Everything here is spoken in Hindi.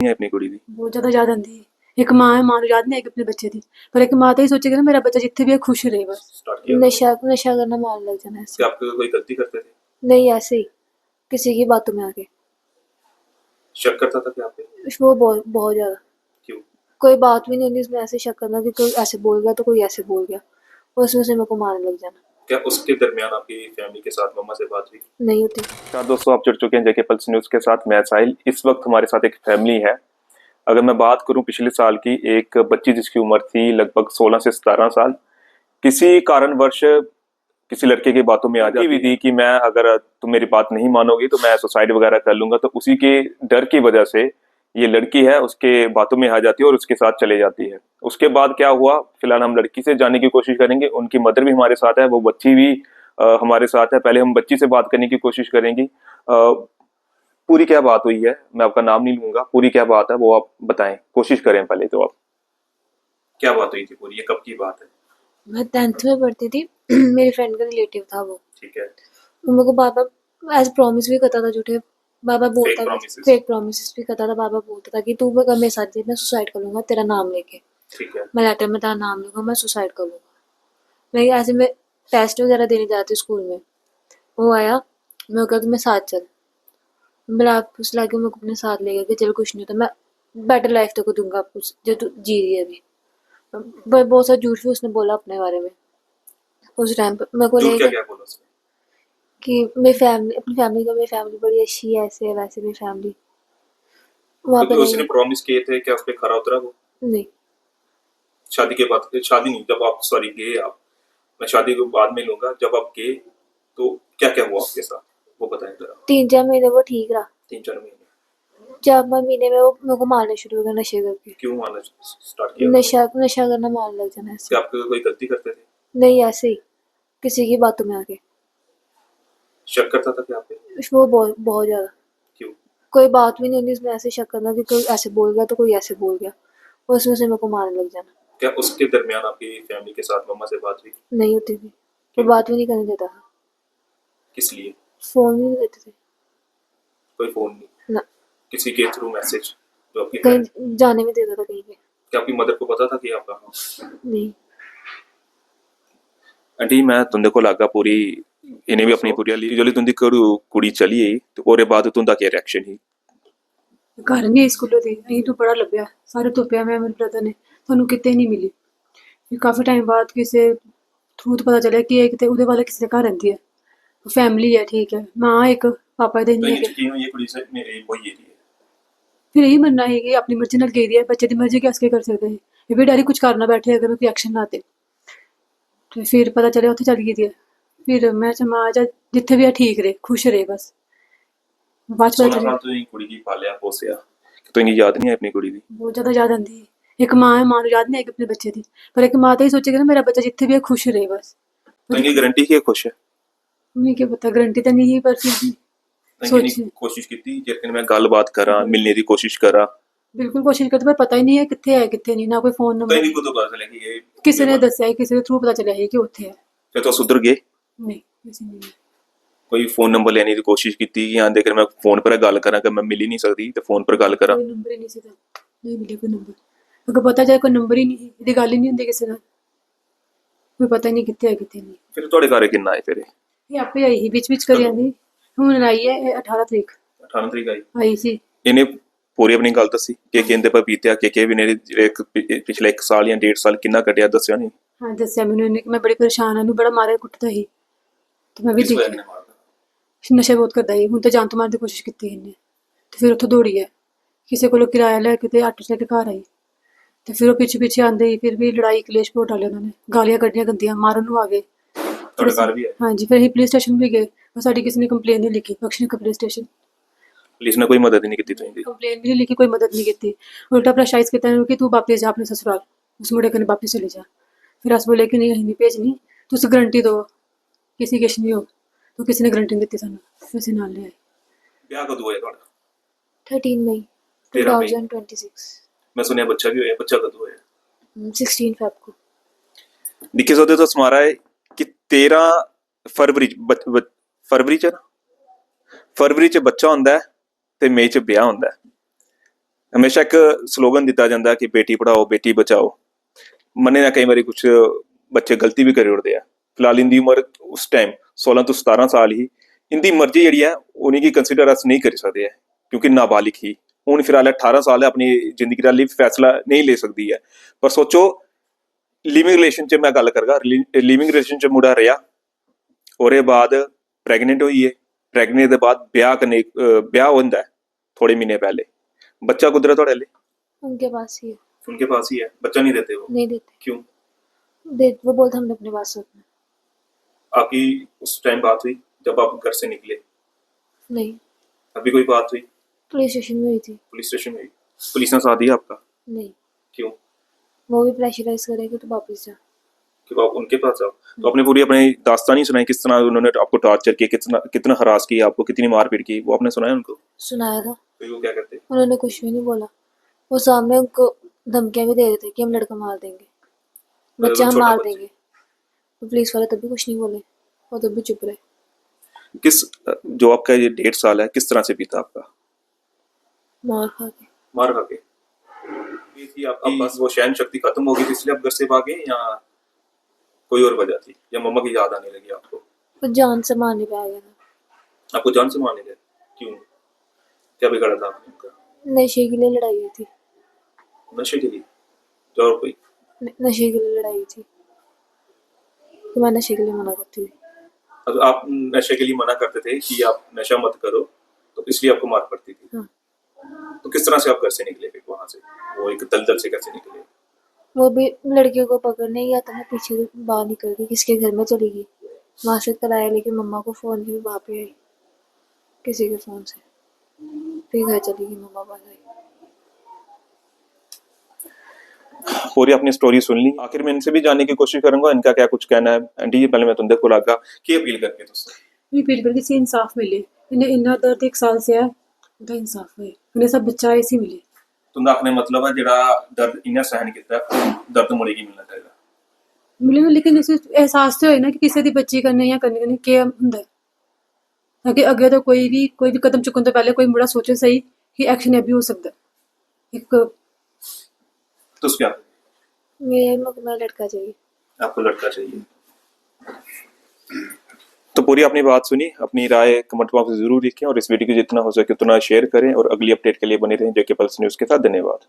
है अपनी कुड़ी दी। बहुत ज़्यादा याद आती है। एक माँ है, माँ को याद नहीं आएगी अपने बच्चे की, पर एक माँ तो ये सोचेगी ना मेरा बच्चा जिथे भी है खुश रहे बस। स्टार्ट किया नशा नशा करना मान लग जाना कि ऐसे। आप कोई गलती करते थे, नहीं ऐसे ही किसी की बातों में आके शक करता था कि आप पे? वो बहुत बहुत ज्यादा। क्यों? कोई बात भी नहीं होती इसमें ऐसे शक करना कि कोई ऐसे बोल गया तो कोई ऐसे बोल गया, और उसमें से मेरे को मारने लग जाना। क्या उसके दरमियान आपकी फैमिली के साथ मम्मा से बात हुई? नहीं होती। नमस्कार दोस्तों, आप जुड़ चुके हैं जेके पल्स न्यूज के साथ। मैं साहिल। इस वक्त हमारे साथ एक फैमिली है। अगर मैं बात करूं पिछले साल की, एक बच्ची जिसकी उम्र थी लगभग 16 से 17 साल, किसी कारणवश किसी लड़के की बातों में आ जाती भी थी कि मैं, अगर तुम मेरी बात नहीं मानोगी तो मैं सुसाइड वगैरह कर लूंगा। तो उसी के डर की वजह से ये लड़की है उसके बातों में आ जाती है और उसके साथ चले जाती है। उसके बाद क्या हुआ, फिलहाल हम लड़की से जानने की कोशिश करेंगे। उनकी मदर भी हमारे साथ है, वो बच्ची भी हमारे साथ है। पहले हम बच्ची से बात करने की कोशिश करेंगे। पूरी क्या बात हुई है, मैं आपका नाम नहीं लूंगा, पूरी क्या बात है वो आप बताएं, कोशिश करें पहले तो। आप क्या बात हुई थी पूरी, ये कब की बात है? मैं 10th में पढ़ती थी। मेरी फ्रेंड का रिलेटिव था वो। ठीक है। मेरे को बाबा एज प्रॉमिस भी करता था झूठे। बाबा बोलता था फेक प्रॉमिसेस भी करता था। बाबा बोलता था कि तू अगर मेरे साथ मैं सुसाइड कर लूंगा तेरा नाम लेके। ठीक है। मैं लेटर में तेरा नाम लूंगा, मैं सुसाइड कर लूंगा। मैं ऐसे में टेस्ट वगैरह देने जाती स्कूल में। वो आया, मैं कहा तुम्हें साथ चल। मेरा आपस लाके मेरे को अपने साथ ले गया कि चल कुछ नहीं होता, मैं बेटर लाइफ तेको दूंगा आपको जो तू जी रही है अभी। बहुत सारा झूठ भी उसने बोला अपने बारे में उस टाइम पे। मेरे को झूठ लेके क्या बोला उसने? कि मेरी फैमिली, अपनी फैमिली का, मेरी फैमिली बड़ी अच्छी है, ऐसे है वैसे। मेरी फैमिली वहाँ पे तो नहीं उसने है। प्रॉमिस किए थे, क्या उस पे खरा उतरा वो? नहीं। शादी के बाद? शादी नहीं, जब आप सॉरी गए आप, मैं शादी को बाद में लूंगा, जब आप गए तो क्या क्या हुआ आपके साथ वो बताएं जरा। 3-4 महीने वो ठीक रहा। 3-4 महीने? 4 महीने में वो मेरे को मारना शुरू हो गया नशे करके। क्यों मारना स्टार्ट किया? नशा नशा करना मारने लग जाना ऐसे। क्या आप कोई गलती करते थे? नहीं ऐसे ही किसी की बातों में आके शक करता था कि आप पे? वो बहुत बहुत ज्यादा। क्यों? कोई बात भी नहीं होती इसमें ऐसे शक करना कि कोई ऐसे बोल गया तो कोई ऐसे बोल गया, और उसमें से मेरे को मारने लग जाना। क्या उसके दरमियान आपकी फैमिली के साथ मम्मा से बात हुई? नहीं होती थी। वो बात भी नहीं करने देता था। किस लिए? फोन भी नहीं देते थे कोई फोन नहीं? ना। किसी के थ्रू मैसेज जो आपकी कहीं जाने में देता था कहीं पे। क्या आपकी मदर को पता था कि आप कहाँ हो? नहीं। आंटी मैं तुंदे को लागा पूरी इन्हें भी अपनी पूरी जोली तुंदी कुड़ी चली आई तो ओरे बाद तुंदा क्या रिएक्शन ही? घर नहीं स्कूलों ते अं तो बड़ा लभ्या सारे तुप्या मैं मेरे ब्रदर ने थानू किते नहीं मिली। फिर काफ़ी टाइम बाद किसी थ्रू तो पता चलिया कि एक उहदे वाले किसी घर रहिंदी है, फैमिली है ठीक है, माँ एक पापा दे नहीं है। यकीन ये कुड़ी से मेरे वो ये है। फिर यही मनना है कि अपनी मर्जी नाल गई दी है, बच्चे की मर्जी के कर सकते हैं। ये भी डैडी कुछ करना बैठे अगर कोई एक्शन ना आते तो फिर पता चले उत्थे चली गई है। फिर मैं माँ जा जिथे भी है ठीक रहे, खुश रहे बस। बाद च पता 16 चलिया साल तो ये कुड़ी की पालिया पोसिया तो इन्हें याद नहीं है अपनी कुड़ी दी। बहुत ज़्यादा याद आती है। एक माँ है, माँ को याद नहीं आएगी अपने बच्चे की, पर एक माँ तो ये सोचेगी ना मेरा बच्चा जिथे भी है खुश रहे बस। तो इनकी गारंटी की खुश है? मैं क्या पता, गारंटी तो नहीं, पर फिर भी सोचिए। कोशिश की थी जिस मैं गलबात करा, मिलने की कोशिश करा। बिल्कुल कोशिश करते, पर पता ही नहीं है कितने है कितने नहीं, ना कोई फोन तो नंबर। इन्हीं को तो पता चला कि ये किसी ने दसिया है, किसी के थ्रू पता चलिया है कि उत्थे है। फिर तो सुधर गए? नहीं किसी ने नहीं। कोई फोन नंबर लेने की कोशिश की थी कि हाँ देख मैं फोन पर गल करा कि मैं मिल ही नहीं सकती तो फोन पर गल करा? कोई नंबर ही नहीं सी, नहीं मिले कोई नंबर। अगर पता जाए कोई नंबर ही नहीं, ਇਹਦੀ ਗੱਲ ਹੀ नहीं ਹੁੰਦੀ ਕਿਸੇ ਨਾਲ, ਕੋਈ ਪਤਾ ਹੀ ਨਹੀਂ ਕਿੱਥੇ ਹੈ ਕਿੱਥੇ ਨਹੀਂ। फिर ਤੁਹਾਡੇ ਘਰ ਕਿੰਨਾ ਆਏ? ਫਿਰ ਇਹ ਆਪੇ ਆਈ ਸੀ ਵਿੱਚ ਕਰੀ ਜਾਂਦੀ। ਹੁਣ ਆਈ ਹੈ 18 ਤਰੀਕ 18 ਤਰੀਕ ਆਈ ਸੀ। ਇਹਨੇ ਪੂਰੀ ਆਪਣੀ ਗੱਲ ਦੱਸੀ ਕਿ ਕਹਿੰਦੇ ਪਰ ਬੀਤਿਆ ਕਿ ਵੀ ਨੇ ਪਿਛਲੇ 1 ਸਾਲ ਜਾਂ 1.5 ਸਾਲ ਕਿੰਨਾ ਕੱਢਿਆ, ਦੱਸਿਆ ਨਹੀਂ? ਹਾਂ ਦੱਸਿਆ ਮੈਨੂੰ ਇਹਨੇ ਕਿ ਮੈਂ ਬੜੀ ਪਰੇਸ਼ਾਨ ਹਾਂ, ਇਹਨੂੰ ਬੜਾ ਮਾਰਿਆ ਕੁੱਟਦਾ ਸੀ ਤੇ ਮੈਂ ਵੀ ਦੇਖਿਆ। ਨਸ਼ਾ ਬਹੁਤ ਕਰਦਾ ਸੀ, ਹੁਣ ਤਾਂ ਜਾਨ ਤੋਂ ਮਾਰਨ ਦੀ ਕੋਸ਼ਿਸ਼ ਕੀਤੀ ਇਹਨੇ ਤੇ ਫਿਰ ਉੱਥੋਂ ਦੌੜੀ ਹੈ, ਕਿਸੇ ਕੋਲੋਂ ਕਿਰਾਇਆ ਲੈ ਕੇ ਤੇ ਆਟੋ 'ਚ ਲੈ ਕੇ ਘਰ ਆਈ ਤੇ ਫਿਰ ਉਹ ਪਿੱਛੇ ਪਿੱਛੇ ਆਂਦੇ ਹੀ, ਫਿਰ ਵੀ ਲੜਾਈ ਕਲੇਸ਼ ਬਹੁਤ ਡਾਲੇ ਉਹਨਾਂ ਨੇ, ਗਾਲੀਆਂ ਕੱਢੀਆਂ ਗੰਦੀਆਂ, ਮਾਰਨ ਨੂੰ ਆ ਗਏ। ਤੁਹਾਡੇ ਘਰ ਵੀ ਹੈ? ਹਾਂਜੀ, ਫਿਰ ਅਸੀਂ ਪੁਲਿਸ ਸਟੇਸ਼ਨ ਵੀ ਗਏ, ਪਰ ਸਾਡੀ ਕਿਸੇ ਨੇ ਕੰਪਲੇਨ ਨਹੀਂ ਲਿਖੀ। ਬਖਸ਼ ਨਗਰ ਪੁਲਿਸ ਸਟੇਸ਼ਨ ਪੁਲਿਸ ਨੇ ਕੋਈ ਮਦਦ ਨਹੀਂ ਕੀਤੀ ਤੁਸੀਂ? कंप्लेन भी नहीं लिखी, कोई मदद नहीं की। उल्टा प्रेशराइज किया कि तू वापस जा अपने ससुराल, उस मुंडे कने वापस चले जा। फिर अस बोले कि नहीं अं नहीं भेजनी, तुस गारंटी दो किसी किश नहीं हो, तो किसी ने गारंटी नहीं दी सानू, किसी नाल ले आए। ਵਿਆਹ ਕਦੋਂ ਹੋਇਆ ਤੁਹਾਡਾ? 13 मई 2026। मैं सुनिया बच्चा भी होया, बच्चा कਦੋਂ होया? 16 फेब को। निक्के सौदे तो समारा है कि 13 फरवरी फरवरी च बच्चा होंदा है ते मई च ब्याह होंदा है। ਹਮੇਸ਼ਾ ਇੱਕ ਸਲੋਗਨ ਦਿੱਤਾ ਜਾਂਦਾ ਕਿ ਬੇਟੀ ਪੜਾਓ ਬੇਟੀ ਬਚਾਓ। ਮੰਨੇ ਨਾ ਕਈ ਵਾਰੀ ਕੁਝ ਬੱਚੇ ਗਲਤੀ ਵੀ ਕਰੀ ਉੜਦੇ ਆ। ਫਿਲਹਾਲ ਇਨਦੀ ਉਮਰ ਉਸ ਟਾਈਮ 16 ਤੋਂ 17 ਸਾਲ ਹੀ। इनकी मर्जी जी है उन्हीं की कंसीडर अस नहीं कर सकते है क्योंकि नाबालिग ही हूँ फिलहाल 18 साल है अपनी जिंदगी का फैसला नहीं ले सकती है। पर सोचो लिविंग रिलेशन च मैं गल करगा लिविंग रिलेशन च मुड़ा रहा ओहदे बाद प्रैगनेंट होई है प्रैगनेंट के बाद ब्याह होंदा है थोड़े महीने पहले बच्चा कुदरत थोड़े ले उनके पास ही है। उनके पास ही है बच्चा नहीं देते वो नहीं देते। क्यों? वो बोलते हमने अपनी बात सुनना। आपकी उस टाइम बात हुई जब आप घर से निकले? नहीं। अभी कोई बात हुई? पुलिस स्टेशन में हुई थी। पुलिस स्टेशन में हुई? पुलिस ने साथ दिया आपका? नहीं। क्यों? वो भी प्रेशराइज करेगी तो वापस जा कि आप उनके पास जाओ। तो आपने पूरी अपनी दास्तानी सुनाई किस तरह उन्होंने आपको टॉर्चर किया कितना हरास किया आपको कितनी मारपीट की वो आपने सुनाया उनको? सुनाया था। तो वो क्या करते? उन्होंने कुछ भी नहीं बोला। वो सामने उनको धमकियां भी दे रहे थे कि हम लड़का मार देंगे बच्चा हम मार देंगे। तो पुलिस वाले तब भी कुछ नहीं बोले वो तब भी चुप रहे। किस जो आपका ये 1.5 साल है किस तरह से बीता आपका? मार खा के। मार खा के ये थी आपकी बस वो सहन शक्ति खत्म हो गई थी इसलिए आप घर से भागे या कोई और वजह थी या मम्मा की याद आने लगी आपको? वो जान से मारने पे आ गया था। आपको जान से मारने गए क्यों? क्या बिगाड़ा था आपने उनका? नशे के लिए लड़ाई हुई थी। नशे के लिए? और कोई? नशे के लिए लड़ाई हुई थी तो मैं नशे के लिए मना करती थी। अब आप नशे के लिए मना करते थे कि आप नशा मत करो तो इसलिए आपको मार पड़ती थी। हाँ। तो किस तरह से आप घर से निकले फिर वहां से वो एक दलदल से कैसे निकले? वो भी लड़कियों को पकड़ने गया था मैं पीछे से बाहर निकल गई किसके घर में चली गई वहां से कराया लेके मम्मा को फोन किया वहाँ पे आई किसी के फोन से फिर घर चली गई मम्मा पास आई। पूरी अपनी स्टोरी सुन ली आखिर में इनसे भी जानने की कोशिश करूंगा इनका क्या कुछ कहना है। आंटी पहले मैं तुंदे को लागा की अपील करके तुझसे भी अपील करके सी इंसाफ मिले इन्हें इन्ना दर्द 1 साल से है उनका इंसाफ होए उन्हें सब बच्चा ऐसे मिले। तुंदा अपने मतलब है जेड़ा दर्द इन्हें सहन किया दर्द मुड़ेगी मिलना चाहिए मिले लेकिन इसे एहसास तो होए ना कि किसी दी बच्ची करने या करने कन्नै केह् हुंदा है ताकि अगे तो कोई भी कदम चुकन तो पहले कोई मुड़ा सोचे सही कि एक्शन अभी हो सकता है। एक तो क्या मेरा लड़का चाहिए। आपको लड़का चाहिए तो पूरी अपनी बात सुनी अपनी राय कमेंट बॉक्स में जरूर लिखें और इस वीडियो को जितना हो सके उतना शेयर करें और अगली अपडेट के लिए बने रहें जेके पल्स न्यूज़ के साथ। धन्यवाद।